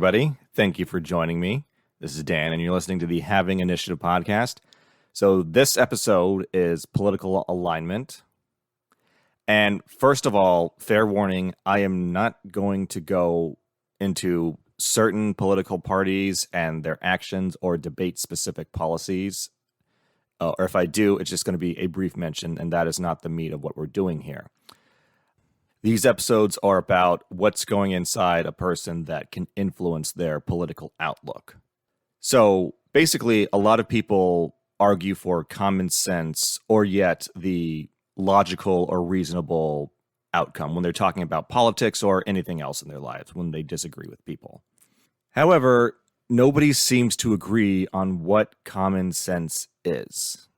everybody. Thank you for joining me. This is Dan, and you're listening to the Having Initiative podcast. So this episode is political alignment. And first of all, fair warning, I am not going to go into certain political parties and their actions or debate specific policies. Or if I do, it's just going to be a brief mention, and that is not the meat of what we're doing here. These episodes are about what's going inside a person that can influence their political outlook. So basically, a lot of people argue for common sense or yet the logical or reasonable outcome when they're talking about politics or anything else in their lives when they disagree with people. However, nobody seems to agree on what common sense is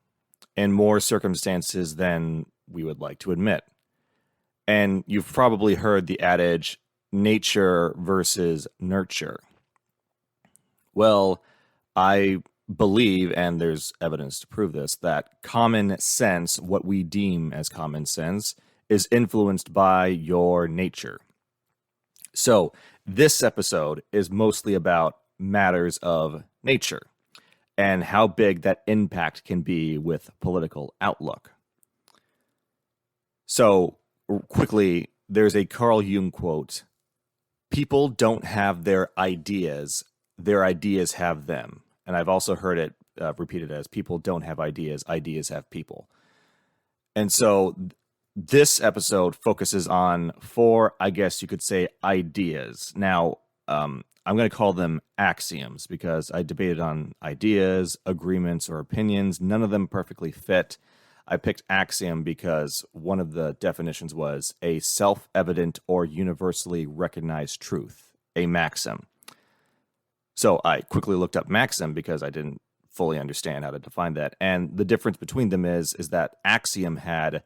in more circumstances than we would like to admit. And you've probably heard the adage, nature versus nurture. Well, I believe, and there's evidence to prove this, that common sense, what we deem as common sense, is influenced by your nature. So this episode is mostly about matters of nature and how big that impact can be with political outlook. So quickly, there's a Carl Jung quote, "People don't have their ideas have them." And I've also heard it repeated as, "People don't have ideas have people." And so this episode focuses on four, I guess you could say, ideas. Now, I'm going to call them axioms because I debated on ideas, agreements, or opinions. None of them perfectly fit. I picked axiom because one of the definitions was a self-evident or universally recognized truth, a maxim. So I quickly looked up maxim because I didn't fully understand how to define that. And the difference between them is that axiom had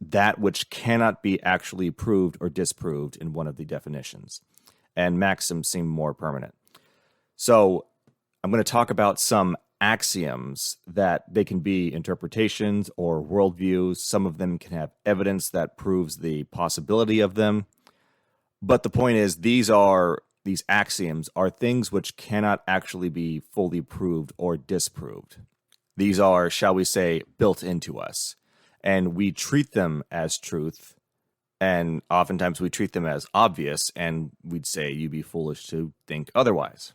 that which cannot be actually proved or disproved in one of the definitions. And maxim seemed more permanent. So I'm going to talk about some axioms that they can be interpretations or worldviews. Some of them can have evidence that proves the possibility of them. But the point is, these axioms are things which cannot actually be fully proved or disproved. These are, shall we say, built into us. And we treat them as truth. And oftentimes we treat them as obvious. And we'd say you'd be foolish to think otherwise.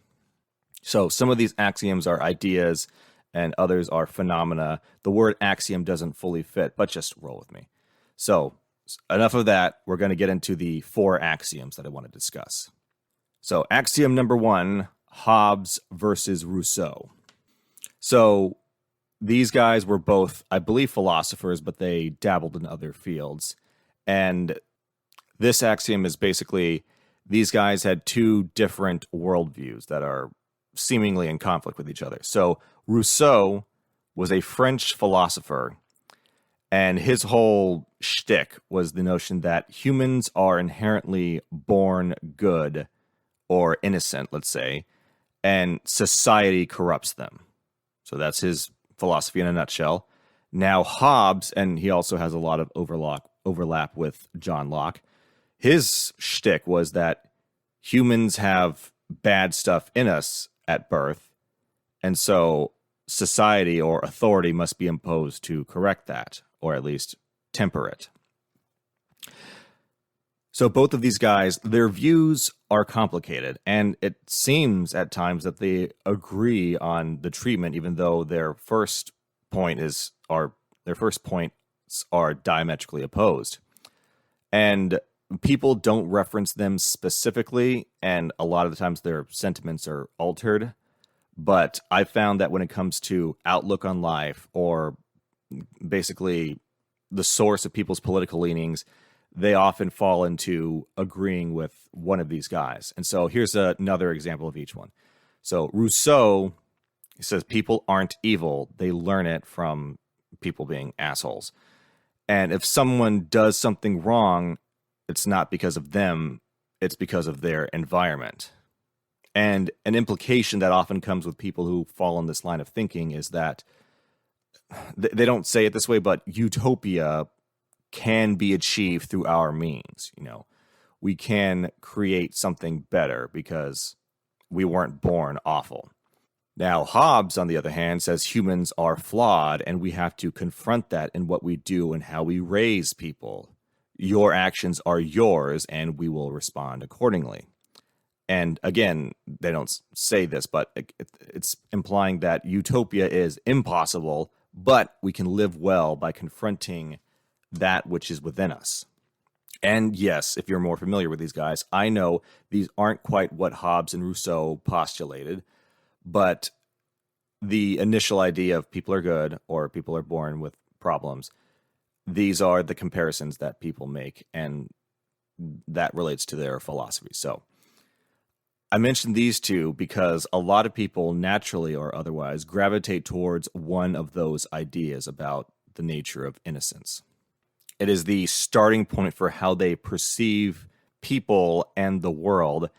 So some of these axioms are ideas and others are phenomena. The word axiom doesn't fully fit, but just roll with me. So enough of that. We're going to get into the four axioms that I want to discuss. So axiom number one, Hobbes versus Rousseau. So these guys were both, I believe, philosophers, but they dabbled in other fields. And this axiom is basically these guys had two different worldviews that are seemingly in conflict with each other. So Rousseau was a French philosopher, and his whole shtick was the notion that humans are inherently born good or innocent, let's say, and society corrupts them. So that's his philosophy in a nutshell. Now Hobbes, and he also has a lot of overlap with John Locke, his shtick was that humans have bad stuff in us at birth, and so society or authority must be imposed to correct that, or at least temper it. So both of these guys, their views are complicated, and it seems at times that they agree on the treatment, even though their first points are diametrically opposed. And people don't reference them specifically, and a lot of the times their sentiments are altered. But I found that when it comes to outlook on life, or basically the source of people's political leanings, they often fall into agreeing with one of these guys. And so here's another example of each one. So Rousseau, he says people aren't evil. They learn it from people being assholes. And if someone does something wrong, it's not because of them, it's because of their environment. And an implication that often comes with people who fall in this line of thinking is that they don't say it this way, but utopia can be achieved through our means. You know, we can create something better because we weren't born awful. Now, Hobbes, on the other hand, says humans are flawed and we have to confront that in what we do and how we raise people. Your actions are yours and we will respond accordingly. And again, they don't say this, but it's implying that utopia is impossible, but we can live well by confronting that which is within us. And yes, if you're more familiar with these guys, I know these aren't quite what Hobbes and Rousseau postulated, but the initial idea of people are good or people are born with problems, these are the comparisons that people make, and that relates to their philosophy. So I mentioned these two because a lot of people naturally or otherwise gravitate towards one of those ideas about the nature of innocence. It is the starting point for how they perceive people and the world.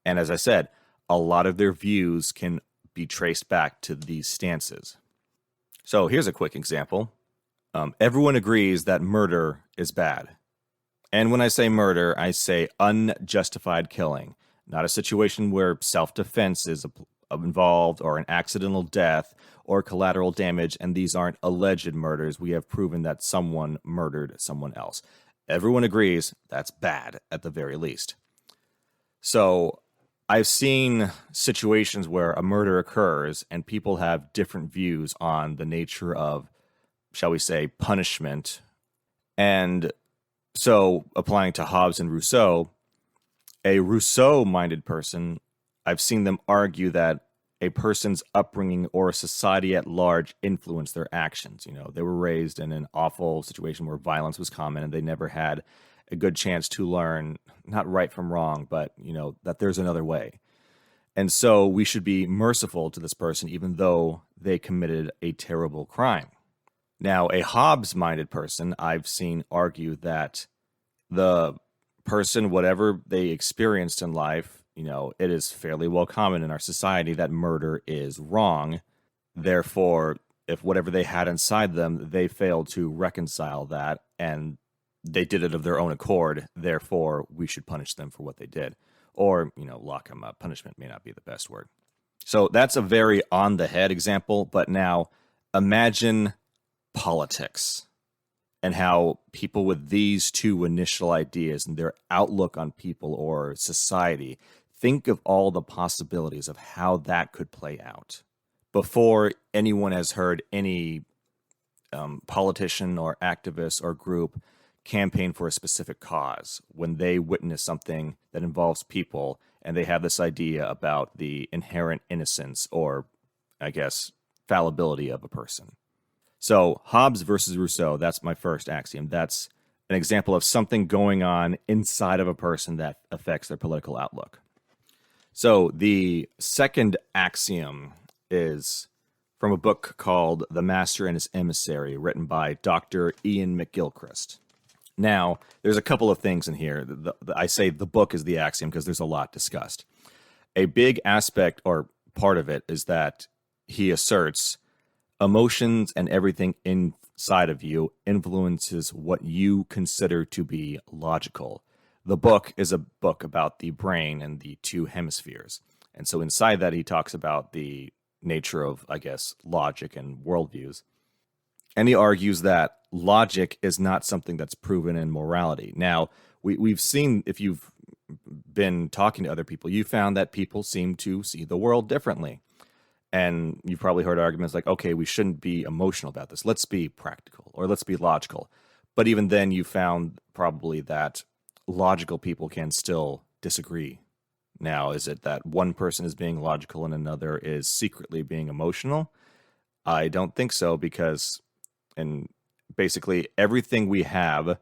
And as I said, a lot of their views can be traced back to these stances. So here's a quick example. Everyone agrees that murder is bad. And when I say murder, I say unjustified killing, not a situation where self-defense is involved or an accidental death or collateral damage, and these aren't alleged murders. We have proven that someone murdered someone else. Everyone agrees that's bad at the very least. So I've seen situations where a murder occurs and people have different views on the nature of, shall we say, punishment. And so applying to Hobbes and Rousseau, a Rousseau-minded person, I've seen them argue that a person's upbringing or a society at large influenced their actions. You know, they were raised in an awful situation where violence was common and they never had a good chance to learn, not right from wrong, but, you know, that there's another way. And so we should be merciful to this person even though they committed a terrible crime. Now, a Hobbes-minded person I've seen argue that the person, whatever they experienced in life, you know, it is fairly well common in our society that murder is wrong. Therefore, if whatever they had inside them, they failed to reconcile that and they did it of their own accord, therefore we should punish them for what they did. Or, you know, lock them up. Punishment may not be the best word. So that's a very on the head example, but now imagine politics and how people with these two initial ideas and their outlook on people or society, think of all the possibilities of how that could play out before anyone has heard any politician or activist or group campaign for a specific cause. When they witness something that involves people and they have this idea about the inherent innocence or, I guess, fallibility of a person. So Hobbes versus Rousseau, that's my first axiom. That's an example of something going on inside of a person that affects their political outlook. So the second axiom is from a book called The Master and His Emissary, written by Dr. Ian McGilchrist. Now, there's a couple of things in here. I say the book is the axiom because there's a lot discussed. A big aspect or part of it is that he asserts emotions and everything inside of you influences what you consider to be logical. The book is a book about the brain and the two hemispheres. And so inside that, he talks about the nature of, I guess, logic and worldviews. And he argues that logic is not something that's proven in morality. Now, we've seen, if you've been talking to other people, you found that people seem to see the world differently. And you've probably heard arguments like, okay, we shouldn't be emotional about this. Let's be practical or let's be logical. But even then, you found probably that logical people can still disagree. Now, is it that one person is being logical and another is secretly being emotional? I don't think so, because in basically everything we have,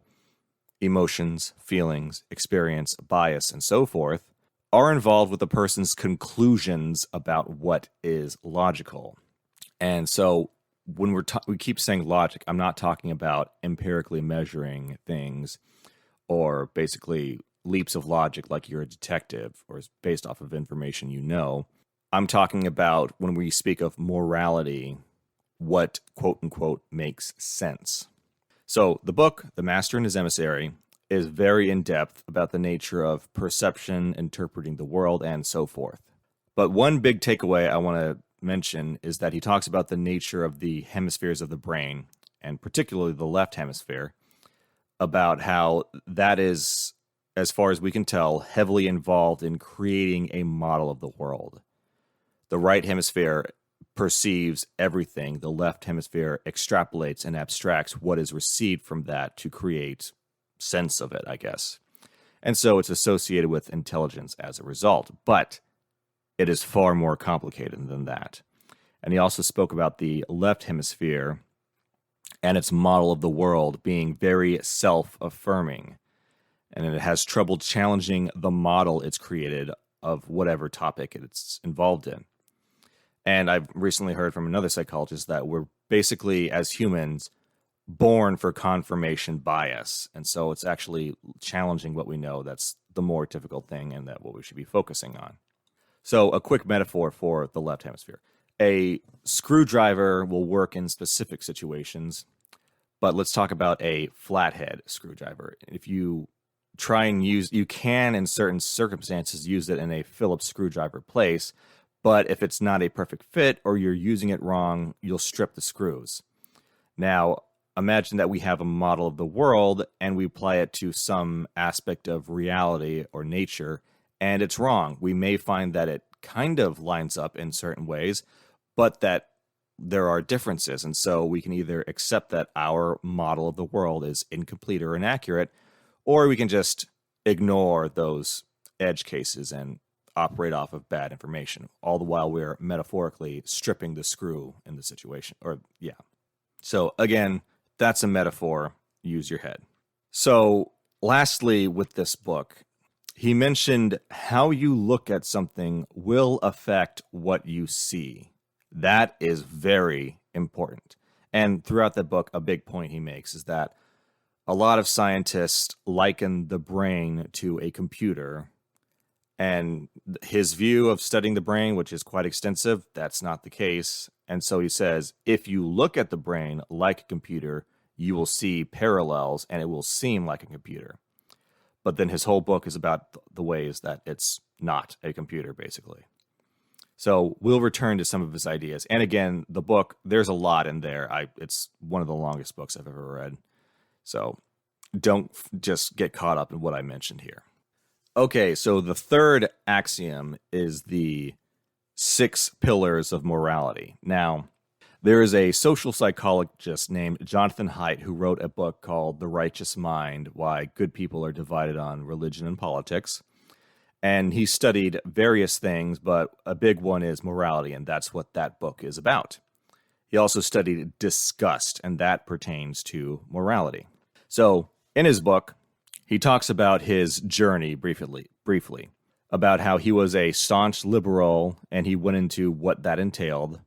emotions, feelings, experience, bias, and so forth, are involved with the person's conclusions about what is logical. And so when we keep saying logic, I'm not talking about empirically measuring things or basically leaps of logic like you're a detective or is based off of information you know. I'm talking about when we speak of morality, what quote unquote makes sense. So the book, The Master and His Emissary, is very in depth about the nature of perception, interpreting the world, and so forth. But one big takeaway I want to mention is that he talks about the nature of the hemispheres of the brain, and particularly the left hemisphere, about how that is, as far as we can tell, heavily involved in creating a model of the world. The right hemisphere perceives everything, the left hemisphere extrapolates and abstracts what is received from that to create sense of it, I guess. And so it's associated with intelligence as a result. But it is far more complicated than that. And he also spoke about the left hemisphere and its model of the world being very self-affirming. And it has trouble challenging the model it's created of whatever topic it's involved in. And I've recently heard from another psychologist that we're basically, as humans, born for confirmation bias. And so it's actually challenging what we know that's the more difficult thing and that what we should be focusing on. So a quick metaphor for the left hemisphere. A screwdriver will work in specific situations, but let's talk about a flathead screwdriver. If you try and you can in certain circumstances use it in a Phillips screwdriver place, but if it's not a perfect fit or you're using it wrong, you'll strip the screws. Now, imagine that we have a model of the world and we apply it to some aspect of reality or nature, and it's wrong. We may find that it kind of lines up in certain ways, but that there are differences. And so we can either accept that our model of the world is incomplete or inaccurate, or we can just ignore those edge cases and operate off of bad information, all the while we're metaphorically stripping the screw in the situation. So again, that's a metaphor. Use your head. So lastly, with this book, he mentioned how you look at something will affect what you see. That is very important. And throughout the book, a big point he makes is that a lot of scientists liken the brain to a computer. And his view of studying the brain, which is quite extensive, that's not the case. And so he says, if you look at the brain like a computer, you will see parallels and it will seem like a computer. But then his whole book is about the ways that it's not a computer, basically. So we'll return to some of his ideas. And again, the book, there's a lot in there. It's one of the longest books I've ever read. So don't just get caught up in what I mentioned here. Okay, so the third axiom is the 6 pillars of morality. Now, there is a social psychologist named Jonathan Haidt who wrote a book called The Righteous Mind: Why Good People Are Divided on Religion and Politics. And he studied various things, but a big one is morality, and that's what that book is about. He also studied disgust, and that pertains to morality. So, in his book, he talks about his journey briefly, about how he was a staunch liberal, and he went into what that entailed,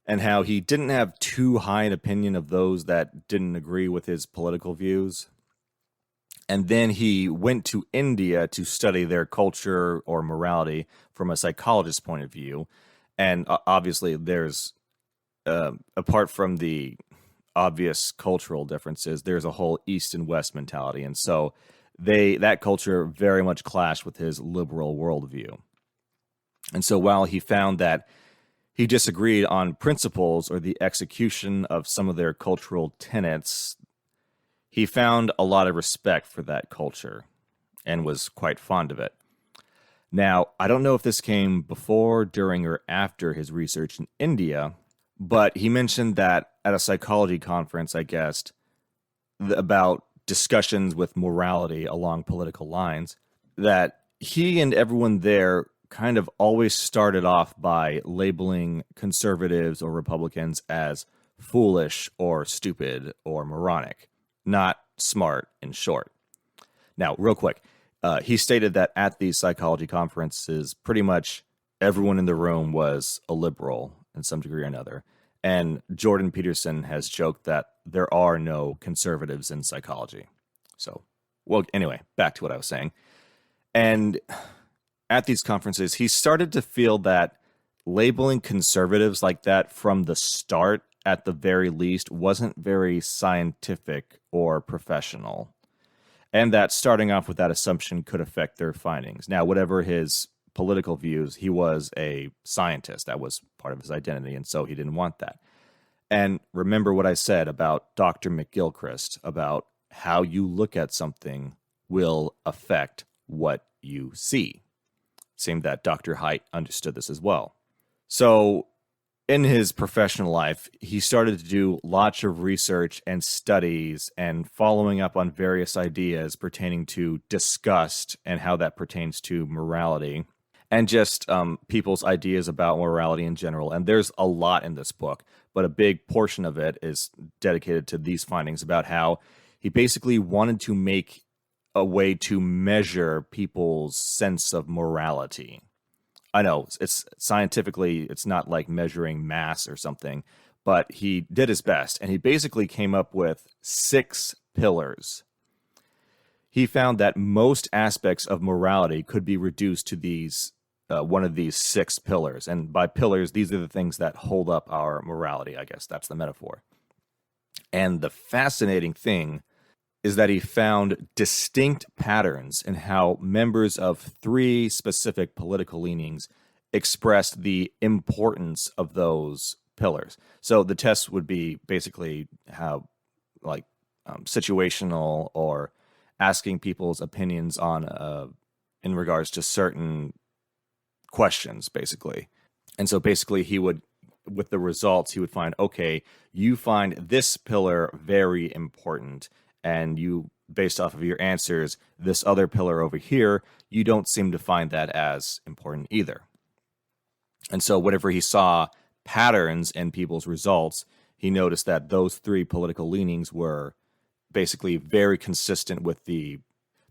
and how he didn't have too high an opinion of those that didn't agree with his political views. And then he went to India to study their culture or morality from a psychologist's point of view. And obviously, there's, apart from the obvious cultural differences, there's a whole East and West mentality. And so that culture very much clashed with his liberal worldview. And so while he found that he disagreed on principles or the execution of some of their cultural tenets, he found a lot of respect for that culture and was quite fond of it. Now, I don't know if this came before, during, or after his research in India, but he mentioned that at a psychology conference, I guessed, about discussions with morality along political lines, that he and everyone there kind of always started off by labeling conservatives or Republicans as foolish or stupid or moronic, not smart, in short. Now, real quick, he stated that at these psychology conferences, pretty much everyone in the room was a liberal in some degree or another. And Jordan Peterson has joked that there are no conservatives in psychology. So, well, anyway, back to what I was saying. And at these conferences, he started to feel that labeling conservatives like that from the start, at the very least, wasn't very scientific or professional. and that starting off with that assumption could affect their findings. Now, whatever his political views, he was a scientist. That was part of his identity, and so he didn't want that. And remember what I said about Dr. McGilchrist, about how you look at something will affect what you see. Seemed that Dr. Haidt understood this as well. So in his professional life, he started to do lots of research and studies and following up on various ideas pertaining to disgust and how that pertains to morality and just people's ideas about morality in general. And there's a lot in this book, but a big portion of it is dedicated to these findings about how he basically wanted to make a way to measure people's sense of morality. I know it's scientifically, it's not like measuring mass or something, but he did his best. And he basically came up with 6 pillars. He found that most aspects of morality could be reduced to these one of these 6 pillars. And by pillars, these are the things that hold up our morality. I guess that's the metaphor. And the fascinating thing is that he found distinct patterns in how members of 3 specific political leanings expressed the importance of those pillars. So the test would be basically how, like, situational or asking people's opinions on in regards to certain questions, basically. And so basically he would, with the results, he would find, okay, you find this pillar very important, and you, based off of your answers, this other pillar over here, you don't seem to find that as important either. And so whenever he saw patterns in people's results, he noticed that those 3 political leanings were basically very consistent with the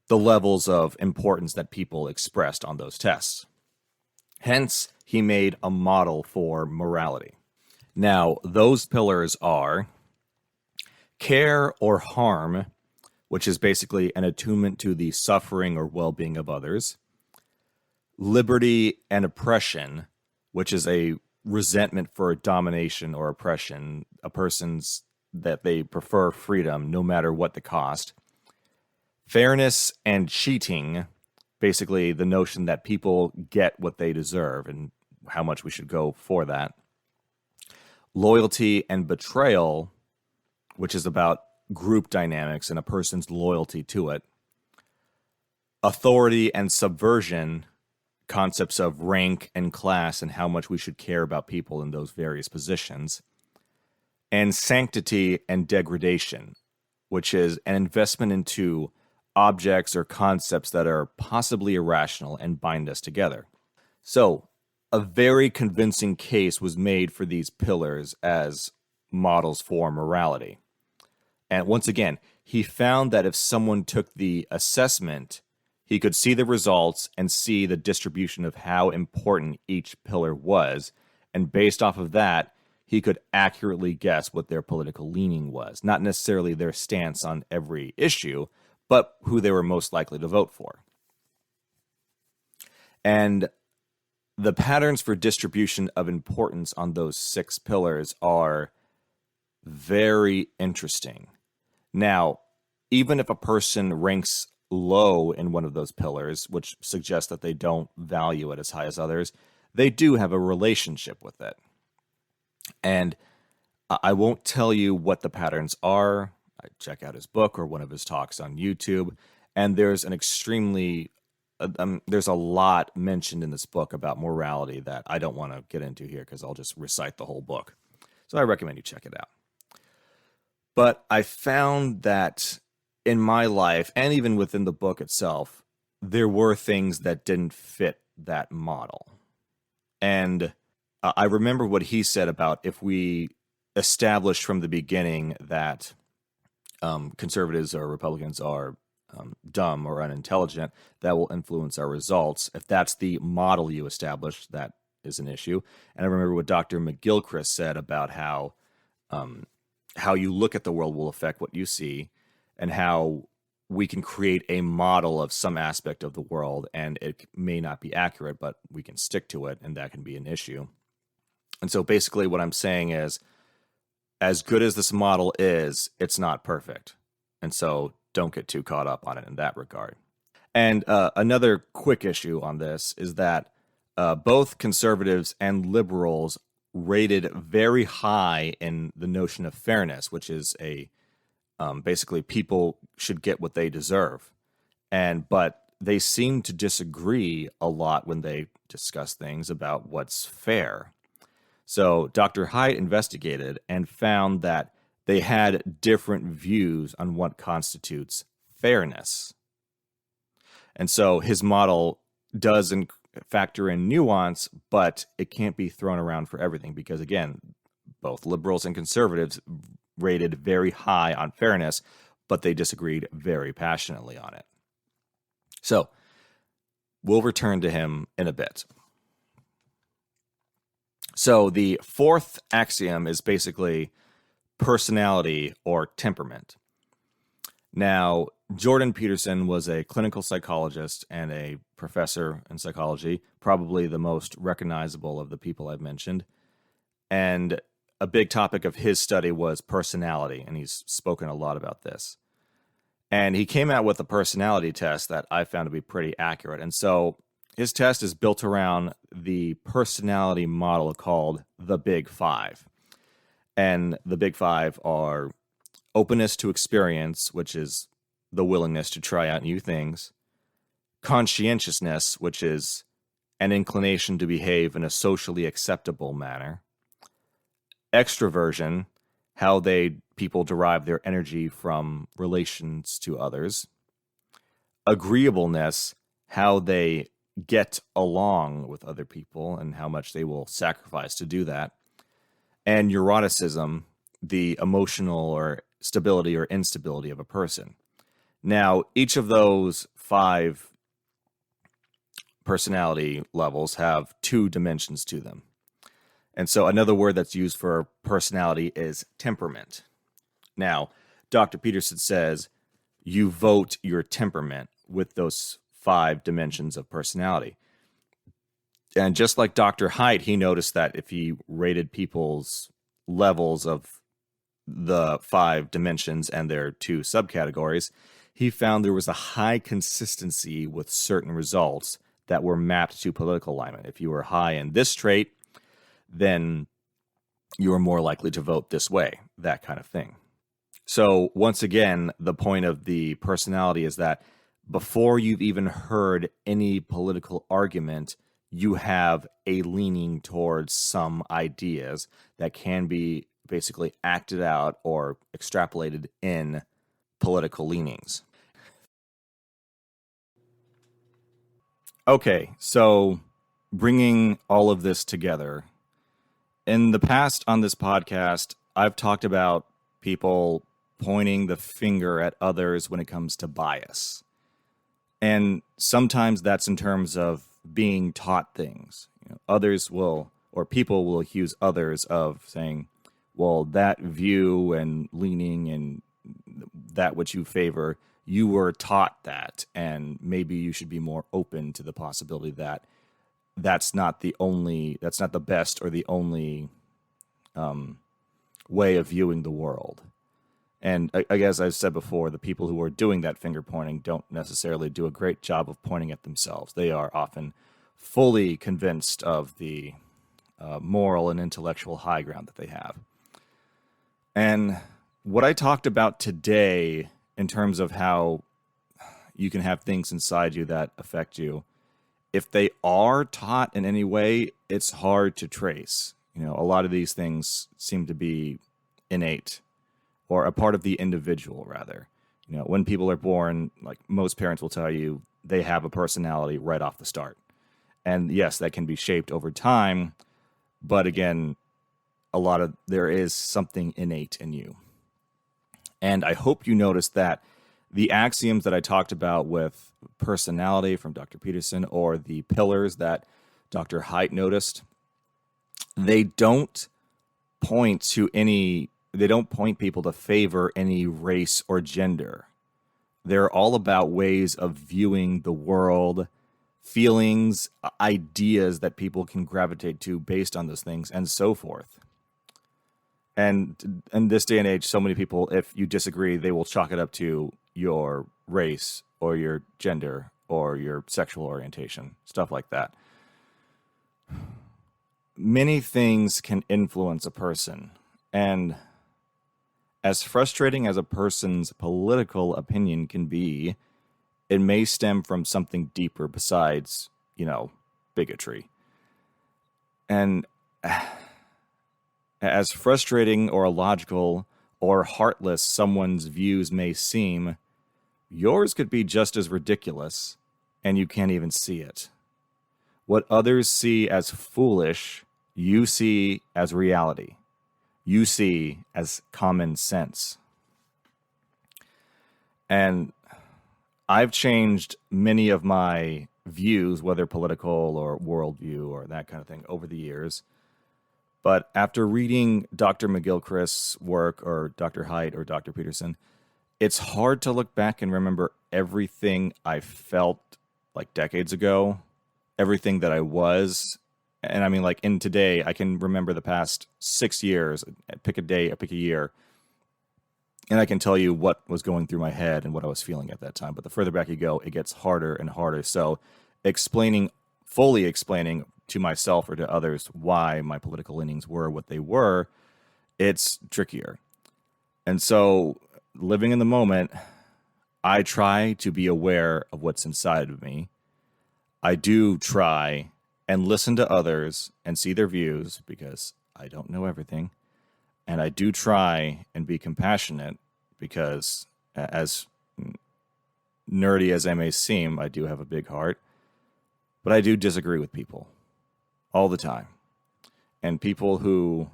levels of importance that people expressed on those tests. Hence, he made a model for morality. Now, those pillars are care or harm, which is basically an attunement to the suffering or well-being of others. Liberty and oppression, which is a resentment for domination or oppression, a person's that they prefer freedom no matter what the cost. Fairness and cheating, basically the notion that people get what they deserve and how much we should go for that. Loyalty and betrayal, which is about group dynamics and a person's loyalty to it. Authority and subversion, concepts of rank and class and how much we should care about people in those various positions. And sanctity and degradation, which is an investment into objects or concepts that are possibly irrational and bind us together. So, a very convincing case was made for these pillars as models for morality. And once again, he found that if someone took the assessment, he could see the results and see the distribution of how important each pillar was. And based off of that, he could accurately guess what their political leaning was. Not necessarily their stance on every issue, but who they were most likely to vote for. And the patterns for distribution of importance on those 6 pillars are very interesting. Now, even if a person ranks low in one of those pillars, which suggests that they don't value it as high as others, they do have a relationship with it. And I won't tell you what the patterns are. I check out his book or one of his talks on YouTube, and there's an extremely there's a lot mentioned in this book about morality that I don't want to get into here because I'll just recite the whole book. So I recommend you check it out. But I found that in my life, and even within the book itself, there were things that didn't fit that model. And I remember what he said about if we established from the beginning that conservatives or Republicans are dumb or unintelligent, that will influence our results. If that's the model you establish, that is an issue. And I remember what Dr. McGilchrist said about how you look at the world will affect what you see, and how we can create a model of some aspect of the world, and it may not be accurate, but we can stick to it, and that can be an issue. And so basically what I'm saying is, as good as this model is, it's not perfect. And so don't get too caught up on it in that regard. And another quick issue on this is that both conservatives and liberals rated very high in the notion of fairness, which is a basically people should get what they deserve. But they seem to disagree a lot when they discuss things about what's fair. So Dr. Haidt investigated and found that they had different views on what constitutes fairness. And so his model does factor in nuance, but it can't be thrown around for everything because, again, both liberals and conservatives rated very high on fairness, but they disagreed very passionately on it. So we'll return to him in a bit. So the fourth axiom is basically personality or temperament. Now, Jordan Peterson was a clinical psychologist and a professor in psychology, probably the most recognizable of the people I've mentioned. And a big topic of his study was personality, and he's spoken a lot about this. And he came out with a personality test that I found to be pretty accurate. And so his test is built around the personality model called the Big Five. And the Big Five are openness to experience, which is the willingness to try out new things, conscientiousness, which is an inclination to behave in a socially acceptable manner, extroversion, how people derive their energy from relations to others, agreeableness, how they get along with other people and how much they will sacrifice to do that, and neuroticism, the emotional or stability or instability of a person. Now, each of those 5 personality levels have 2 dimensions to them. And so another word that's used for personality is temperament. Now, Dr. Peterson says you vote your temperament with those 5 dimensions of personality. And just like Dr. Haidt, he noticed that if he rated people's levels of the 5 dimensions and their 2 subcategories, he found there was a high consistency with certain results that were mapped to political alignment. If you were high in this trait, then you are more likely to vote this way, that kind of thing. So once again, the point of the personality is that before you've even heard any political argument, you have a leaning towards some ideas that can be basically acted out or extrapolated in political leanings. Okay, so bringing all of this together, in the past on this podcast, I've talked about people pointing the finger at others when it comes to bias. And sometimes that's in terms of being taught things. Others will, or people will accuse others of saying, well, that view and leaning and that which you favor, you were taught that, and maybe you should be more open to the possibility that that's not the best or the only way of viewing the world. And I guess I've said before, the people who are doing that finger pointing don't necessarily do a great job of pointing at themselves. They are often fully convinced of the moral and intellectual high ground that they have. And what I talked about today in terms of how you can have things inside you that affect you, if they are taught in any way, it's hard to trace. A lot of these things seem to be innate or a part of the individual, rather. When people are born, like most parents will tell you, they have a personality right off the start. And yes, that can be shaped over time, but again, there is something innate in you. And I hope you noticed that the axioms that I talked about with personality from Dr. Peterson, or the pillars that Dr. Haidt noticed, they don't point people to favor any race or gender. They're all about ways of viewing the world, feelings, ideas that people can gravitate to based on those things, and so forth. And in this day and age, so many people, if you disagree, they will chalk it up to your race or your gender or your sexual orientation, stuff like that. Many things can influence a person, and as frustrating as a person's political opinion can be, it may stem from something deeper besides, bigotry. And as frustrating or illogical or heartless someone's views may seem, yours could be just as ridiculous, and you can't even see it. What others see as foolish, you see as reality. You see as common sense. And I've changed many of my views, whether political or worldview or that kind of thing, over the years. But after reading Dr. McGilchrist's work, or Dr. Haidt or Dr. Peterson, it's hard to look back and remember everything I felt like decades ago, everything that I was. And I mean, like in today, I can remember the past 6 years, pick a day, pick a year, and I can tell you what was going through my head and what I was feeling at that time. But the further back you go, it gets harder and harder. So fully explaining to myself or to others why my political leanings were what they were, it's trickier. And so living in the moment, I try to be aware of what's inside of me. I do try and listen to others and see their views, because I don't know everything. And I do try and be compassionate, because as nerdy as I may seem, I do have a big heart. But I do disagree with people all the time. And people who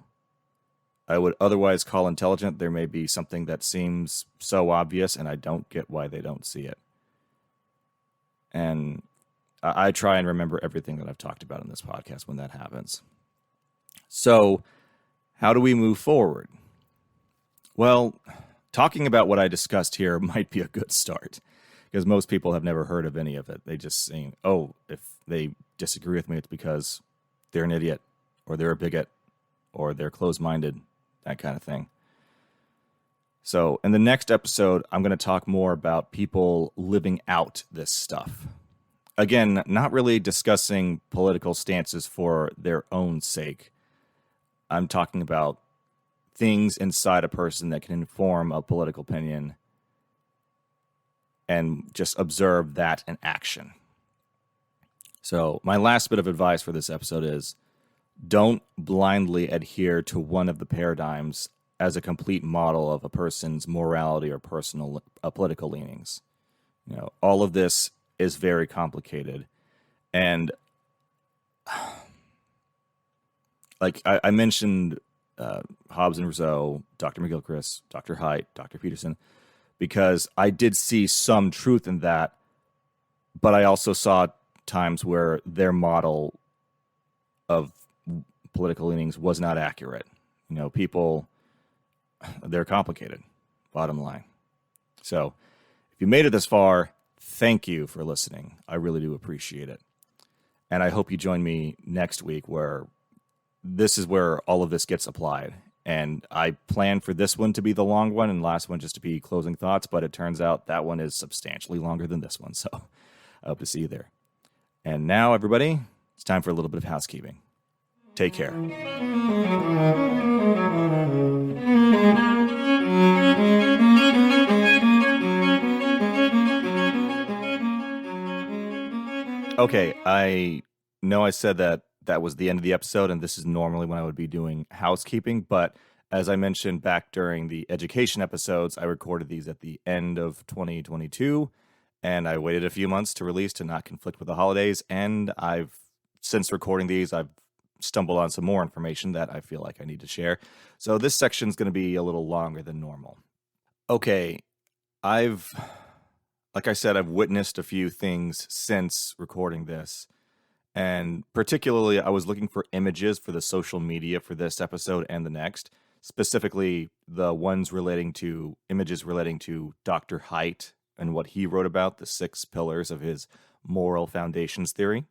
I would otherwise call intelligent, there may be something that seems so obvious, and I don't get why they don't see it. And I try and remember everything that I've talked about in this podcast when that happens. So, how do we move forward? Well, talking about what I discussed here might be a good start, because most people have never heard of any of it. They just think, oh, if they disagree with me, it's because they're an idiot, or they're a bigot, or they're closed-minded, that kind of thing. So, in the next episode, I'm going to talk more about people living out this stuff. Again, not really discussing political stances for their own sake. I'm talking about things inside a person that can inform a political opinion, and just observe that in action. So my last bit of advice for this episode is, don't blindly adhere to one of the paradigms as a complete model of a person's morality or personal political leanings. All of this is very complicated. And like I mentioned Hobbes and Rousseau, Dr. McGilchrist, Dr. Haidt, Dr. Peterson, because I did see some truth in that, but I also saw times where their model of political leanings was not accurate. People, they're complicated, bottom line. So if you made it this far, thank you for listening. I really do appreciate it. And I hope you join me next week, where this is where all of this gets applied. And I plan for this one to be the long one and last one just to be closing thoughts, but it turns out that one is substantially longer than this one. So I hope to see you there. And now, everybody, it's time for a little bit of housekeeping. Take care. Okay, I know I said that was the end of the episode, and this is normally when I would be doing housekeeping, but as I mentioned back during the education episodes, I recorded these at the end of 2022, and I waited a few months to release to not conflict with the holidays, and since recording these, I've stumbled on some more information that I feel like I need to share. So this section is going to be a little longer than normal. Okay, like I said, I've witnessed a few things since recording this. And particularly, I was looking for images for the social media for this episode and the next, specifically the ones images relating to Dr. Haidt and what he wrote about, the 6 pillars of his moral foundations theory.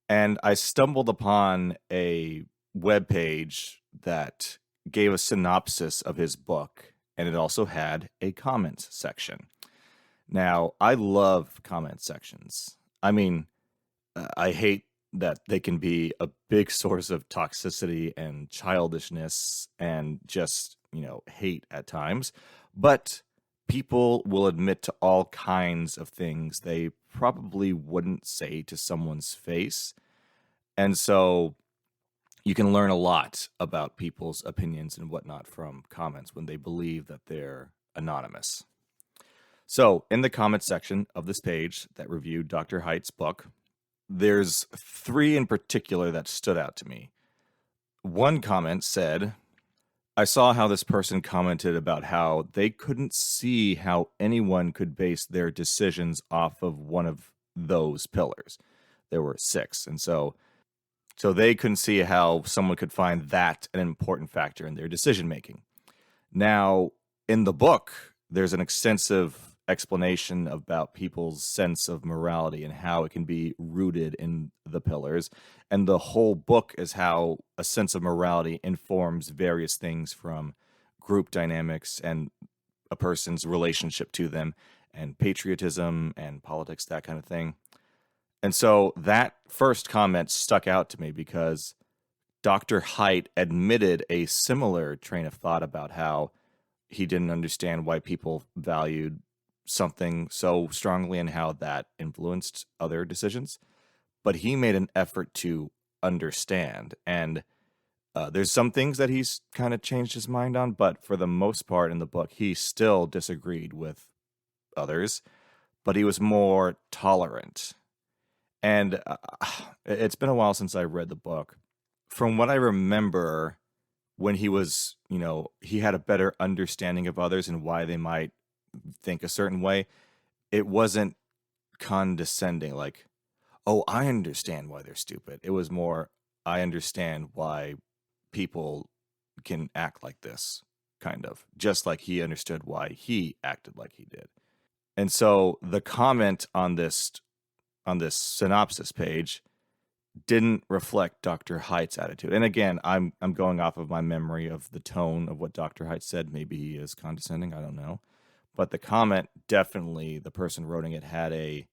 And I stumbled upon a webpage that gave a synopsis of his book, and it also had a comments section. Now, I love comment sections. I mean, I hate that they can be a big source of toxicity and childishness and just, hate at times. But people will admit to all kinds of things they probably wouldn't say to someone's face. And so you can learn a lot about people's opinions and whatnot from comments when they believe that they're anonymous. So, in the comments section of this page that reviewed Dr. Haidt's book, there's three in particular that stood out to me. One comment said, I saw how this person commented about how they couldn't see how anyone could base their decisions off of one of those pillars. There were six. And so they couldn't see how someone could find that an important factor in their decision making. Now, in the book, there's an extensive explanation about people's sense of morality and how it can be rooted in the pillars. And the whole book is how a sense of morality informs various things from group dynamics and a person's relationship to them, and patriotism and politics, that kind of thing. And so that first comment stuck out to me because Dr. Haidt admitted a similar train of thought about how he didn't understand why people valued something so strongly and how that influenced other decisions. But he made an effort to understand. And there's some things that he's kind of changed his mind on, but for the most part in the book, he still disagreed with others, but he was more tolerant. And it's been a while since I read the book. From what I remember, when he was, he had a better understanding of others and why they might think a certain way. It wasn't condescending, like, oh, I understand why they're stupid. It was more, I understand why people can act like this, kind of, just like he understood why he acted like he did. And so the comment on this synopsis page didn't reflect Dr. Haidt's attitude. And again, I'm going off of my memory of the tone of what Dr. Haidt said. Maybe he is condescending, I don't know. But the comment, definitely, the person writing it had a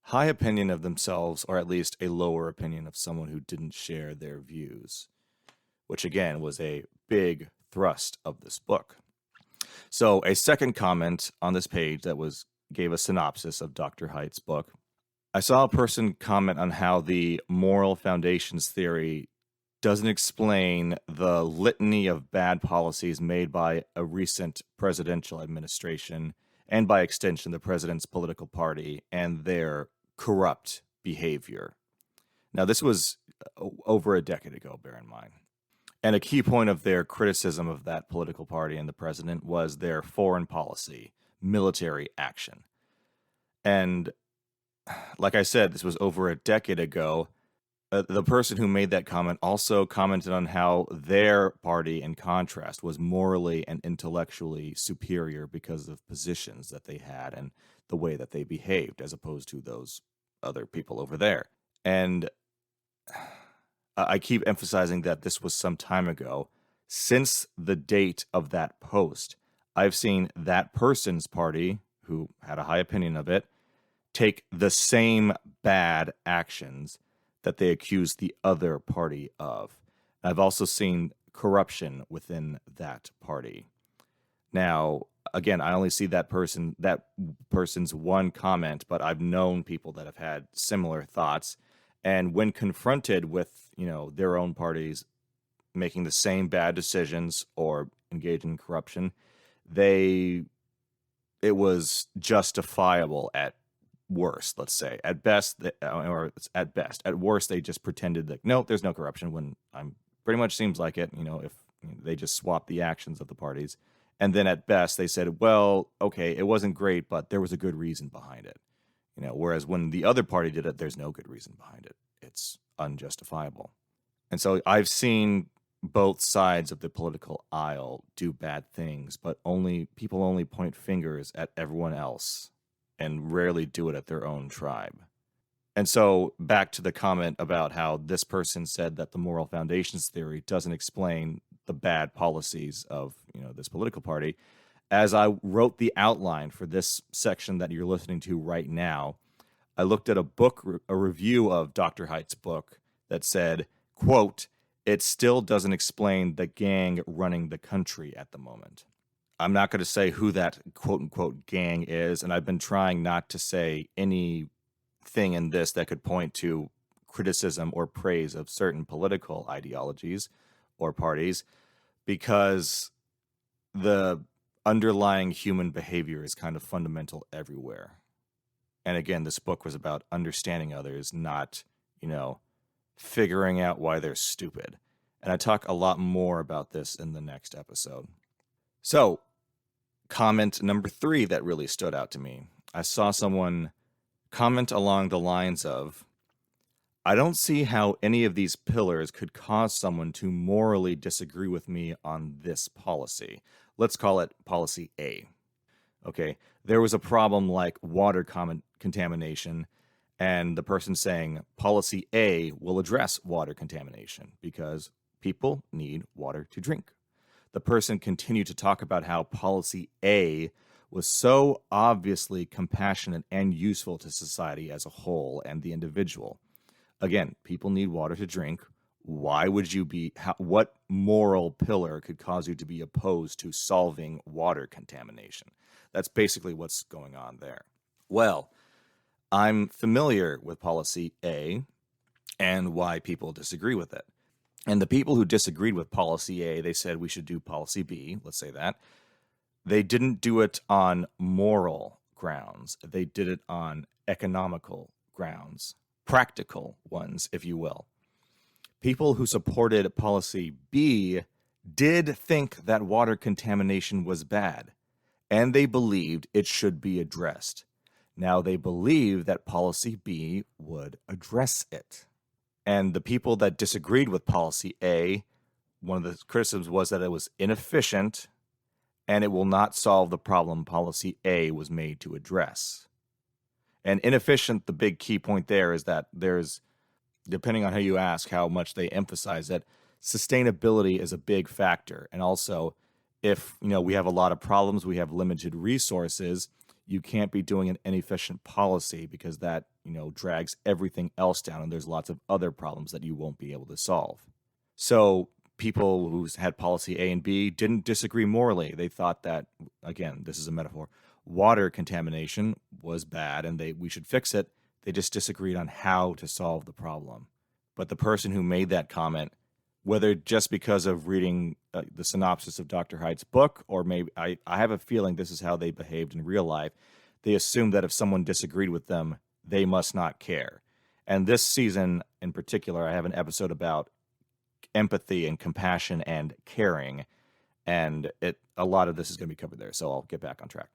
high opinion of themselves, or at least a lower opinion of someone who didn't share their views, which again was a big thrust of this book. So a second comment on this page that gave a synopsis of Dr. Haidt's book. I saw a person comment on how the moral foundations theory doesn't explain the litany of bad policies made by a recent presidential administration, and by extension, the president's political party, and their corrupt behavior. Now, this was over a decade ago, bear in mind. And a key point of their criticism of that political party and the president was their foreign policy, military action. And like I said, this was over a decade ago. The person who made that comment also commented on how their party, in contrast, was morally and intellectually superior because of positions that they had and the way that they behaved, as opposed to those other people over there. And I keep emphasizing that this was some time ago. Since the date of that post, I've seen that person's party, who had a high opinion of it, take the same bad actions that they accuse the other party of. I've also seen corruption within that party. Now, again, I only see that person's one comment, but I've known people that have had similar thoughts. And when confronted with, their own parties making the same bad decisions or engaging in corruption, it was justifiable at worst, let's say. At best, or at best. At worst, they just pretended that, no, there's no corruption, when I'm pretty much seems like it, if they just swap the actions of the parties. And then at best, they said, well, okay, it wasn't great, but there was a good reason behind it. Whereas when the other party did it, there's no good reason behind it. It's unjustifiable. And so I've seen both sides of the political aisle do bad things, but people only point fingers at everyone else and rarely do it at their own tribe. And so back to the comment about how this person said that the moral foundations theory doesn't explain the bad policies of, this political party. as I wrote the outline for this section that you're listening to right now, I looked at a review of Dr. Haidt's book that said, quote, "It still doesn't explain the gang running the country at the moment." I'm not going to say who that quote unquote gang is, and I've been trying not to say anything in this that could point to criticism or praise of certain political ideologies or parties, because the underlying human behavior is kind of fundamental everywhere. And again, this book was about understanding others, not, figuring out why they're stupid. And I talk a lot more about this in the next episode. So, comment number 3 that really stood out to me. I saw someone comment along the lines of, "I don't see how any of these pillars could cause someone to morally disagree with me on this policy." Let's call it policy A. Okay, there was a problem like water contamination, and the person saying policy A will address water contamination because people need water to drink. The person continued to talk about how policy A was so obviously compassionate and useful to society as a whole and the individual. Again, people need water to drink. Why would you be, what moral pillar could cause you to be opposed to solving water contamination? That's basically what's going on there. Well, I'm familiar with policy A and why people disagree with it. And the people who disagreed with policy A, they said we should do policy B, let's say that. They didn't do it on moral grounds. They did it on economical grounds, practical ones, if you will. People who supported policy B did think that water contamination was bad, and they believed it should be addressed. Now they believe that policy B would address it. And the people that disagreed with policy A, one of the criticisms was that it was inefficient and it will not solve the problem policy A was made to address. And inefficient, the big key point there is that there's, depending on how you ask, how much they emphasize that sustainability is a big factor. And also, if we have a lot of problems, we have limited resources, you can't be doing an inefficient policy because that drags everything else down, and there's lots of other problems that you won't be able to solve. So people who had policy A and B didn't disagree morally. They thought that, again, this is a metaphor, water contamination was bad and we should fix it. They just disagreed on how to solve the problem. But the person who made that comment, whether just because of reading the synopsis of Dr. Haidt's book, or maybe I have a feeling this is how they behaved in real life, they assumed that if someone disagreed with them, they must not care. And this season in particular, I have an episode about empathy and compassion and caring, and a lot of this is going to be covered there, so I'll get back on track.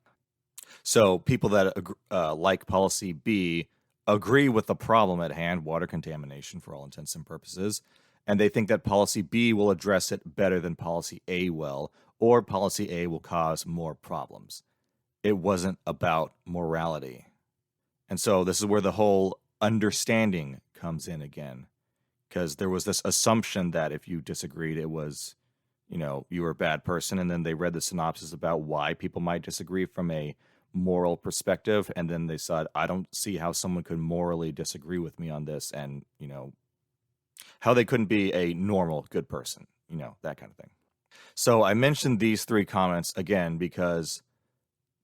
So people that like policy B agree with the problem at hand, water contamination for all intents and purposes, and they think that policy B will address it better than policy A will, or policy A will cause more problems. It wasn't about morality. And so this is where the whole understanding comes in again, because there was this assumption that if you disagreed, it was, you were a bad person, and then they read the synopsis about why people might disagree from a moral perspective, and then they said, I don't see how someone could morally disagree with me on this, and, how they couldn't be a normal, good person, that kind of thing. So I mentioned these 3 comments again because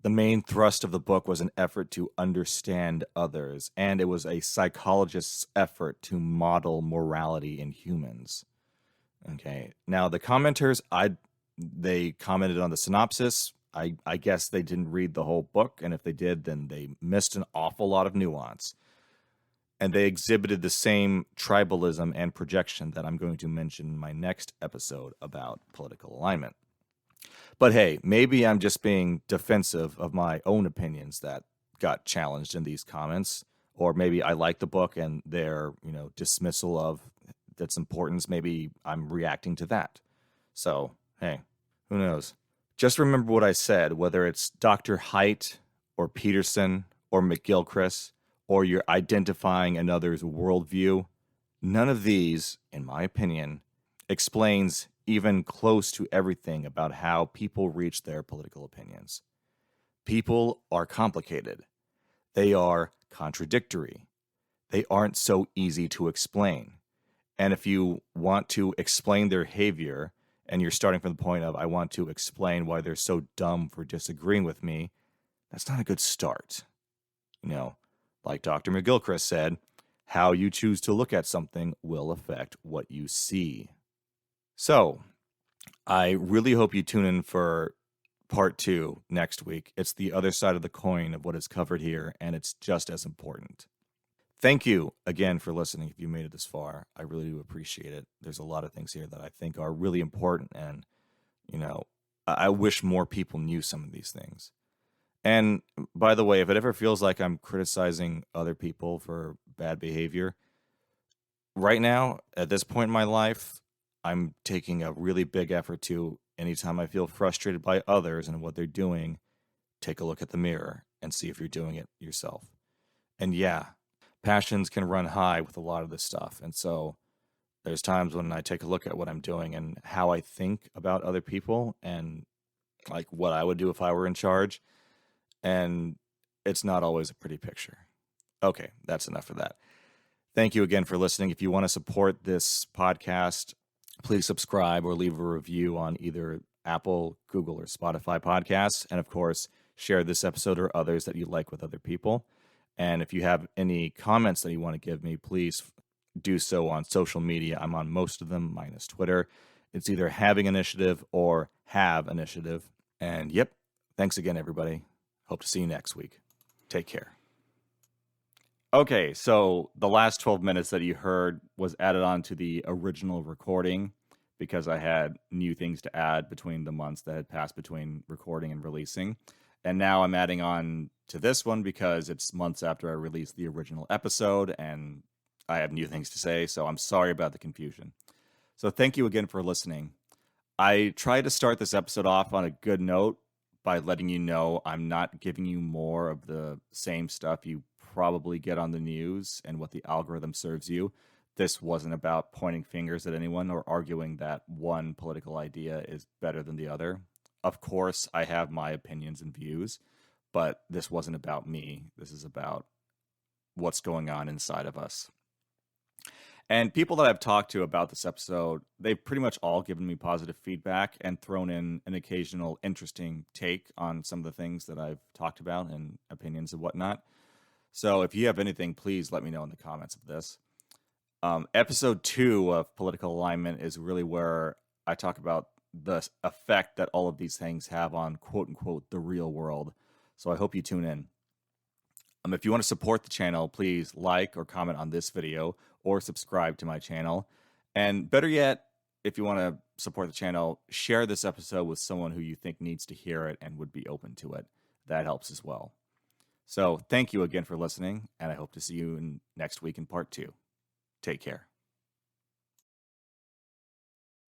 the main thrust of the book was an effort to understand others, and it was a psychologist's effort to model morality in humans. Okay, now the commenters, they commented on the synopsis. I guess they didn't read the whole book, and if they did, then they missed an awful lot of nuance. And they exhibited the same tribalism and projection that I'm going to mention in my next episode about political alignment. But hey, maybe I'm just being defensive of my own opinions that got challenged in these comments, or maybe I like the book and their, dismissal of its importance. Maybe I'm reacting to that. So, hey, who knows? Just remember what I said, whether it's Dr. Haidt or Peterson or McGilchrist, or you're identifying another's worldview, none of these, in my opinion, explains even close to everything about how people reach their political opinions. People are complicated. They are contradictory. They aren't so easy to explain. And if you want to explain their behavior and you're starting from the point of, I want to explain why they're so dumb for disagreeing with me, that's not a good start. Like Dr. McGilchrist said, how you choose to look at something will affect what you see. So, I really hope you tune in for part 2 next week. It's the other side of the coin of what is covered here, and it's just as important. Thank you again for listening. If you made it this far, I really do appreciate it. There's a lot of things here that I think are really important, and, I wish more people knew some of these things. And by the way, if it ever feels like I'm criticizing other people for bad behavior, right now, at this point in my life, I'm taking a really big effort to, anytime I feel frustrated by others and what they're doing, take a look at the mirror and see if you're doing it yourself. And yeah, passions can run high with a lot of this stuff. And so there's times when I take a look at what I'm doing and how I think about other people and like what I would do if I were in charge. And it's not always a pretty picture. Okay, that's enough of that. Thank you again for listening. If you want to support this podcast, please subscribe or leave a review on either Apple, Google, or Spotify podcasts. And of course, share this episode or others that you like with other people. And if you have any comments that you want to give me, please do so on social media. I'm on most of them, minus Twitter. It's either Having Initiative or Have Initiative. And yep, thanks again, everybody. Hope to see you next week. Take care. Okay, so the last 12 minutes that you heard was added on to the original recording because I had new things to add between the months that had passed between recording and releasing. And now I'm adding on to this one because it's months after I released the original episode and I have new things to say, so I'm sorry about the confusion. So thank you again for listening. I tried to start this episode off on a good note by letting you know I'm not giving you more of the same stuff you probably get on the news and what the algorithm serves you. This wasn't about pointing fingers at anyone or arguing that one political idea is better than the other. Of course, I have my opinions and views, but this wasn't about me. This is about what's going on inside of us. And people that I've talked to about this episode, they've pretty much all given me positive feedback and thrown in an occasional interesting take on some of the things that I've talked about and opinions and whatnot. So if you have anything, please let me know in the comments of this. Episode 2 of Political Alignment is really where I talk about the effect that all of these things have on quote unquote the real world. So I hope you tune in. If you want to support the channel, please like or comment on this video or subscribe to my channel. And better yet, if you want to support the channel, share this episode with someone who you think needs to hear it and would be open to it. That helps as well. So thank you again for listening, and I hope to see you next week in part 2. Take care.